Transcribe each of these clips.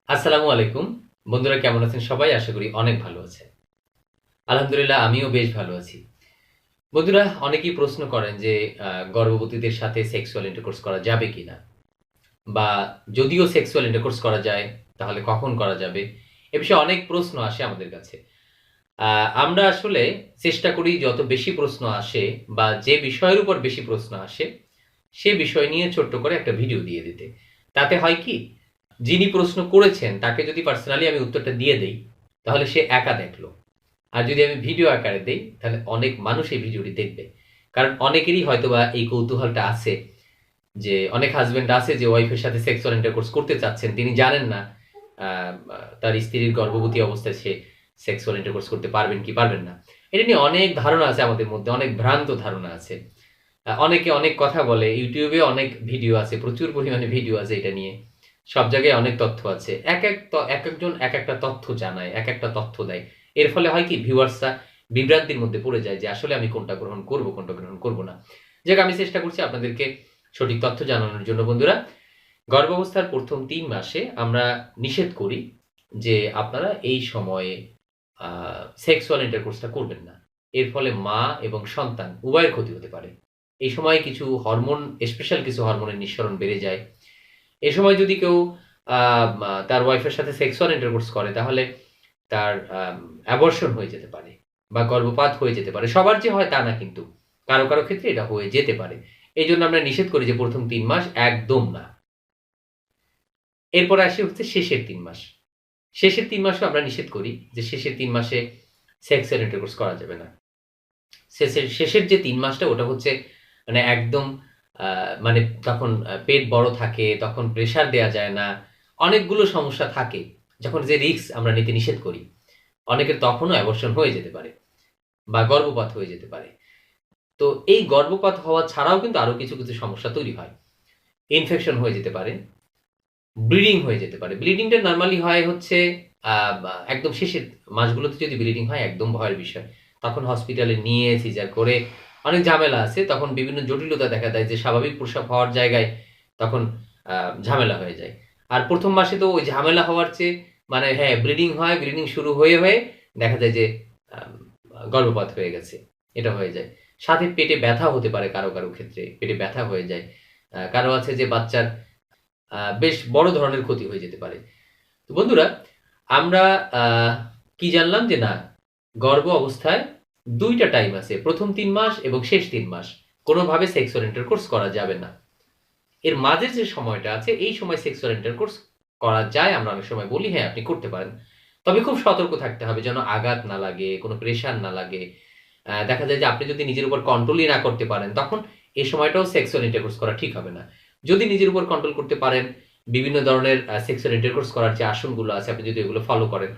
আসসালামু আলাইকুম। বন্ধুরা কেমন আছেন সবাই? আশা করি অনেক ভালো আছেন। আলহামদুলিল্লাহ আমিও বেশ ভালো আছি। বন্ধুরা অনেকেই প্রশ্ন করেন যে গর্ভবতীদের সাথে সেক্সুয়াল ইন্টারকোর্স করা যাবে কিনা? বা যদিও সেক্সুয়াল ইন্টারকোর্স করা যায় তাহলে কখন করা যাবে? এ বিষয়ে অনেক প্রশ্ন আসে আমাদের কাছে। আমরা আসলে চেষ্টা করি যত বেশি প্রশ্ন আসে বা যে বিষয়ের উপর বেশি প্রশ্ন আসে, সে বিষয় নিয়ে ছোট্ট করে একটা ভিডিও দিয়ে দিতে। তাতে হয় কি? যিনি প্রশ্ন করেছেন তাকে যদি পার্সোনালি আমি উত্তরটা দিয়ে দেই, তাহলে সে একা দেখলো। আর যদি আমি ভিডিও আকারে দেই, তাহলে অনেক মানুষ এই ভিডিওটি দেখবে। কারণ অনেকেরই হয়তোবা এই কৌতূহলটা আছে যে অনেক হাসব্যান্ড আছে যে ওয়াইফের সাথে সেক্সুয়াল ইন্টারকোর্স করতে চাচ্ছেন। তিনি জানেন না তার স্ত্রীর গর্ভবতী অবস্থায় সে সেক্সুয়াল ইন্টারকোর্স করতে পারবেন কি পারবেন না। এটা নিয়ে অনেক ধারণা আছে আমাদের মধ্যে, অনেক ভ্রান্ত ধারণা আছে। অনেকে অনেক কথা বলে। ইউটিউবে অনেক ভিডিও আছে, প্রচুর পরিমাণে ভিডিও আছে এটা নিয়ে। সব জায়গায় অনেক তথ্য আছে। একেকজন একেকটা তথ্য জানায়, একেকটা তথ্য দেয়। এর ফলে হয় কি ভিউয়ার্সরা বিভ্রান্তির মধ্যে পড়ে যায় যে আসলে আমি কোনটা গ্রহণ করব, কোনটা গ্রহণ করব না। যাক আমি চেষ্টা করছি আপনাদেরকে সঠিক তথ্য জানানোর জন্য বন্ধুরা। গর্ভাবস্থার প্রথম ৩ মাসে আমরা নিষেধ করি যে আপনারা এই সময়ে সেক্সুয়াল ইন্টারকোর্সটা করবেন না। এর ফলে মা এবং সন্তান উভয়ের ক্ষতি হতে পারে। এই সময় কিছু হরমোন, স্পেশাল কিছু হরমোনের নিঃসরণ বেড়ে যায়। এ সময় যদি কেউ তার ওয়াইফের সাথে সেক্সুয়াল ইন্টারকোর্স করে তাহলে তার অ্যাবর্শন হয়ে যেতে পারে বা গর্ভপাত হয়ে যেতে পারে। সবার যে হয় তা না কিন্তু। কারো, কারো ক্ষেত্রে এটা হয়ে যেতে পারে। এজন্য আমরা নিষেধ করি যে ১ম ৩ মাস একদম না। এরপরে আসি হচ্ছে শেষের ৩ মাস। শেষের ৩ মাসেও আমরা নিষেধ করি যে শেষের ৩ মাসে সেক্সুয়াল ইন্টারকোর্স করা যাবে না। শেষের যে ৩ মাসটা ওটা হচ্ছে মানে একদম আ মানে তখন পেট বড় থাকে, তখন প্রেশার দেয়া যায় না। অনেকগুলো সমস্যা থাকে। যখন যে রিস্ক আমরা নিতে নিষেধ করি। অনেকের তখনও অ্যাবর্শন হয়ে যেতে পারে বা গর্ভপাত হয়ে যেতে পারে। তো এই গর্ভপাত হওয়া ছাড়াও কিন্তু আরো কিছু, কিছু সমস্যা তৈরি হয়। ইনফেকশন হয়ে যেতে পারে, ব্লিডিং হয়ে যেতে পারে। ব্লিডিংটা নরমালি হয় হচ্ছে একদম শেষের মাসগুলোতে যদি ব্লিডিং হয় একদম ভয়ের বিষয়। তখন হসপিটালে নিয়ে সিজার করে অনেক ঝামেলা আছে। তখন বিভিন্ন জটিলতা দেখা দেয় যে স্বাভাবিক প্রসব হওয়ার জায়গায় তখন ঝামেলা হয়ে যায়। আর ১ম মাসে তো ওই ঝামেলা হওয়ার চেয়ে মানে হ্যাঁ, ব্লিডিং হয়, ব্লিডিং শুরু হয়ে দেখা যায় যে আম গর্ভপাত হয়ে গেছে। এটা হয়ে যায়। সাথে পেটে ব্যথা হতে পারে কারো, কারো ক্ষেত্রে। পেটে ব্যথা হয়ে যায়। কারো আছে যে বাচ্চার বেশ বড় ধরনের ক্ষতি হয়ে যেতে পারে। তো বন্ধুরা আমরা কি জানলাম যে না গর্ভ অবস্থায় ২ টা টাইম আছে। ১ম ৩ মাস এবং শেষ ৩ মাস। কোনোভাবে সেক্সুয়াল ইন্টারকোর্স করা যাবে না। এর মাঝের যে সময়টা আছে এই সময় সেক্সুয়াল ইন্টারকোর্স করা যায়। আমরা অনেক সময় বলি হ্যাঁ, আপনি করতে পারেন। তবে খুব সতর্ক থাকতে হবে যেন আঘাত না লাগে, কোনো প্রেশার না লাগে। দেখা যায় যে আপনি যদি নিজের উপর কন্ট্রোলই না করতে পারেন তখন এই সময়টাও সেক্সুয়াল ইন্টারকোর্স করা ঠিক হবে না। যদি নিজের উপর কন্ট্রোল করতে পারেন, বিভিন্ন ধরনের সেক্সুয়াল ইন্টারকোর্স করার যে আসনগুলো আছে আপনি যদি এগুলো ফলো করেন,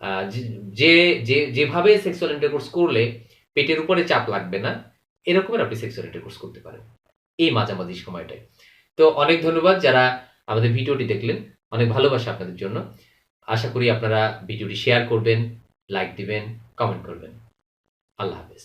আ যে যে যে যেভাবে সেক্সুয়াল ইন্টারকোর্স করলে পেটের উপরে চাপ লাগবে না, এরকমের আপনি সেক্সুয়াল ইন্টারকোর্স করতে পারেন। এই মাঝামাঝি সময়টায়। তো অনেক ধন্যবাদ যারা আমাদের ভিডিওটি দেখলেন। অনেক ভালোবাসা আপনাদের জন্য। আশা করি আপনারা ভিডিওটি শেয়ার করবেন, লাইক দিবেন, কমেন্ট করবেন। আল্লাহ হাফেজ।